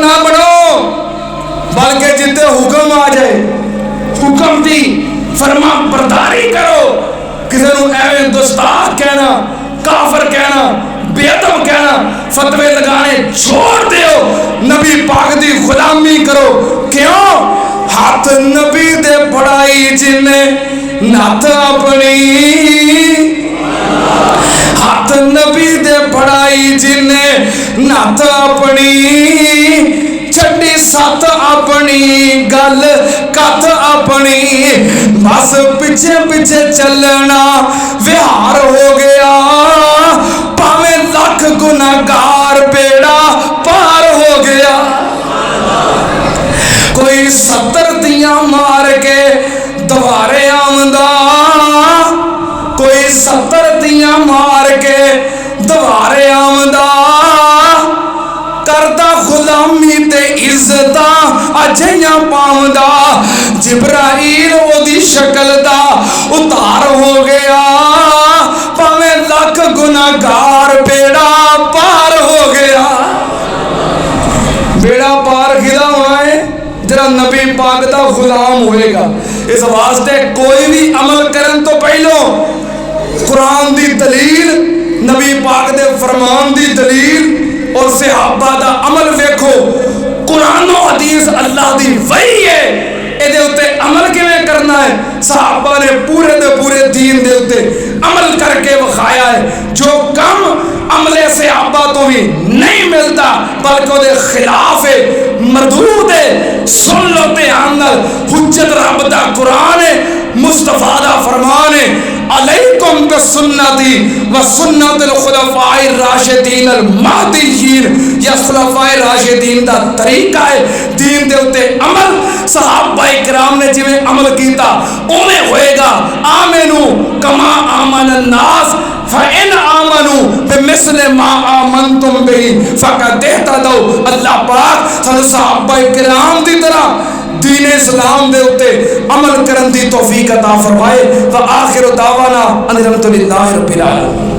ना बनो, बल्कि जिते हुक्म आ जाए हुक्म की फरमा बरदारी करो। किसी को एवं गुस्ताख कहना, काफर कहना, बेअदब कहना, फतवे लगाने छोड़ दो। नबी पाक दी गुलामी करो। क्यों? हाथ नबी दे पढ़ाई जिन्हें नत अपनी, हाथ नबी दे पढ़ाई जिन्हें नत अपनी, छड़ी सत अपनी गल कत अपनी, बस पिछे पिछे चलना विहार हो गया। भावे लख गुनाहगार बेड़ा पार हो गया। कोई 70 दियां मार के दोबारे आमदा, कोई 70 दियां मार के दोबारे आमदा, करदा गुलामी ते इज्जत अजियां पाउंदा। जिब्राइल ओदी शक्ल दा उतार हो गया। भावे लख गुनाहगार बेड़ा पार हो गया। बेड़ा पार किदा होना है? जरा नबी पाक दा गुलाम होएगा। इस वास्ते कोई भी अमल करन तो पहलो कुरान दी दलील, नबी पाक दे फरमान दी दलील और सहाबा दा अमल देखो। कुरान और हदीस अल्लाह दी वही है, इहदे उत्ते अमल किवें करना है? सहाबा ने पूरे दे पूरे दीन दे उत्ते अमल करके विखाया है। जो कम अमले सहाबा तो भी नहीं मिलता बल्कि उहदे खिलाफ है, मरदूद है। सुन लो ध्यान नाल, हुज्जत रब दा कुरान है, मुस्तफा दा फरमान है। अलैकुम बिसुन्नती व सुन्नतिल खुलफाए राशिदीन अल महदीयीन। या खुलफाए राशिदीन दा तरीका है दीन दे उत्ते अमल। सहाबा इकराम ने जिवें अमल कीता उवें होएगा। आमिनू कमा आमनन नास फ़इन आमनू बिमिस्लि मा आमनतुम बिही फ़क़द इहतदौ। अल्लाह पाक सानू सहाबा इकराम दी तरह दीन इस्लाम दे उत्ते अमल करन दी तौफीक अता फरमाए। व आखिर दावाना अनिल हम्दुलिल्लाहि रब्बिल आलमीन।